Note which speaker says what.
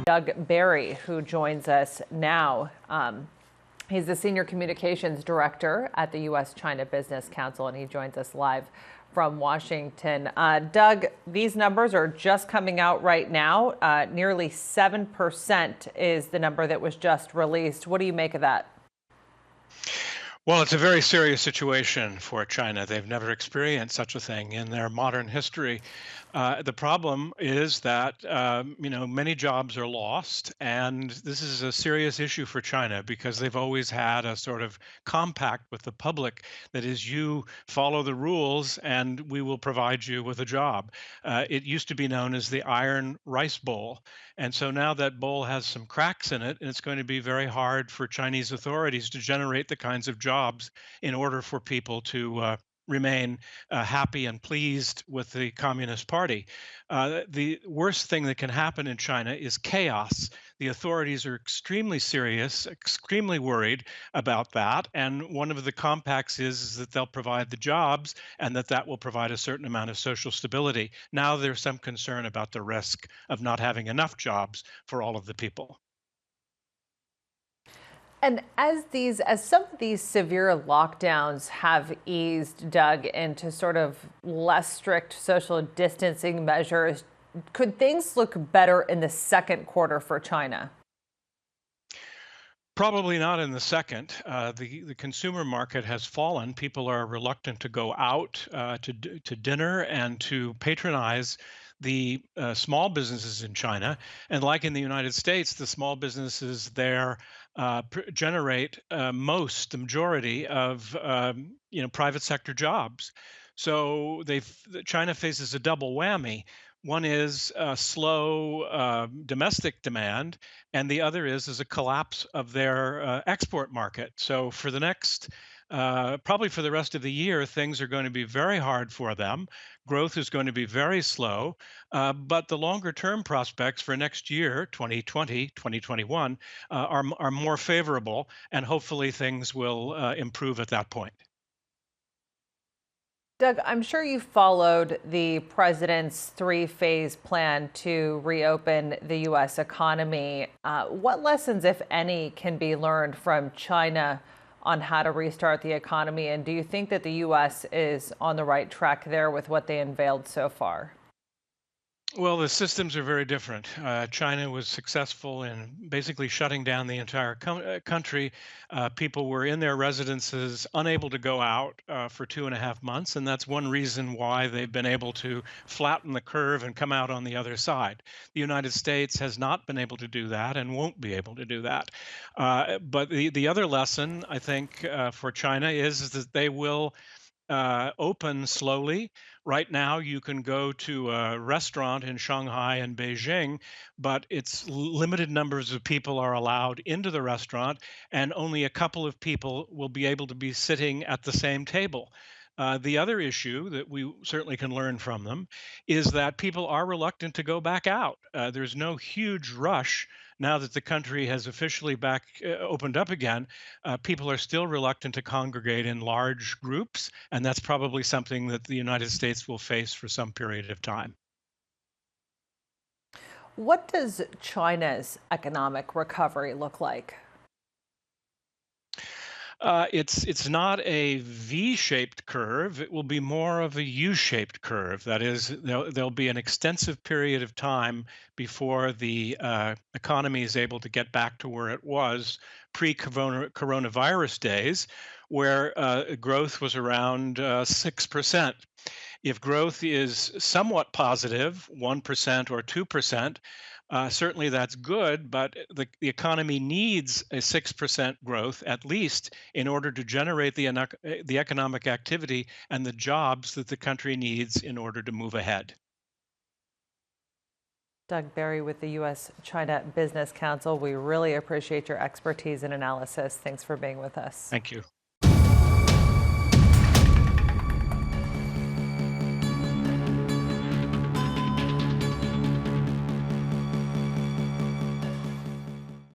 Speaker 1: Doug Barry, who joins us now. He's the Senior Communications Director at the U.S.-China Business Council, and he joins us live from Washington. Doug, these numbers are just coming out right now. Nearly 7% is the number that was just released. What do you make of that?
Speaker 2: Well, it's a very serious situation for China. They've never experienced such a thing in their modern history. The problem is that many jobs are lost, and this is a serious issue for China because they've always had a sort of compact with the public that is, you follow the rules, and we will provide you with a job. It used to be known as the Iron Rice Bowl, and so now that bowl has some cracks in it, and it's going to be very hard for Chinese authorities to generate the kinds of jobs in order for people to remain happy and pleased with the Communist Party. The worst thing that can happen in China is chaos. The authorities are extremely serious, extremely worried about that. And one of the compacts is that they'll provide the jobs and that will provide a certain amount of social stability. Now there's some concern about the risk of not having enough jobs for all of the people.
Speaker 1: And as some of these severe lockdowns have eased, Doug, into sort of less strict social distancing measures, could things look better in the second quarter for China?
Speaker 2: Probably not in the second. The consumer market has fallen. People are reluctant to go out to dinner and to patronize the small businesses in China. And like in the United States, the small businesses there generate the majority of private sector jobs. So China faces a double whammy. One is slow domestic demand, and the other is a collapse of their export market. So for the next, probably for the rest of the year, things are going to be very hard for them. Growth is going to be very slow, but the longer term prospects for next year, 2020, 2021, are more favorable, and hopefully things will improve at that point.
Speaker 1: Doug, I'm sure you followed the president's three-phase plan to reopen the U.S. economy. What lessons, if any, can be learned from China on how to restart the economy? And do you think that the U.S. is on the right track there with what they unveiled so far?
Speaker 2: Well, the systems are very different. China was successful in basically shutting down the entire country. People were in their residences, unable to go out for 2.5 months, and that's one reason why they've been able to flatten the curve and come out on the other side. The United States has not been able to do that and won't be able to do that. But the other lesson, I think, for China is that they will open slowly. Right now, you can go to a restaurant in Shanghai and Beijing, but it's limited numbers of people are allowed into the restaurant, and only a couple of people will be able to be sitting at the same table. The other issue that we certainly can learn from them is that people are reluctant to go back out. There's no huge rush now that the country has officially opened up again. People are still reluctant to congregate in large groups, and that's probably something that the United States will face for some period of time.
Speaker 1: What does China's economic recovery look like?
Speaker 2: It's not a V-shaped curve. It will be more of a U-shaped curve. That is, there'll be an extensive period of time before the economy is able to get back to where it was pre-coronavirus days, where growth was around 6%. If growth is somewhat positive, 1% or 2%, certainly that's good, but the economy needs a 6% growth at least in order to generate the economic activity and the jobs that the country needs in order to move ahead.
Speaker 1: Doug Barry with the U.S.-China Business Council. We really appreciate your expertise and analysis. Thanks for being with us.
Speaker 2: Thank you.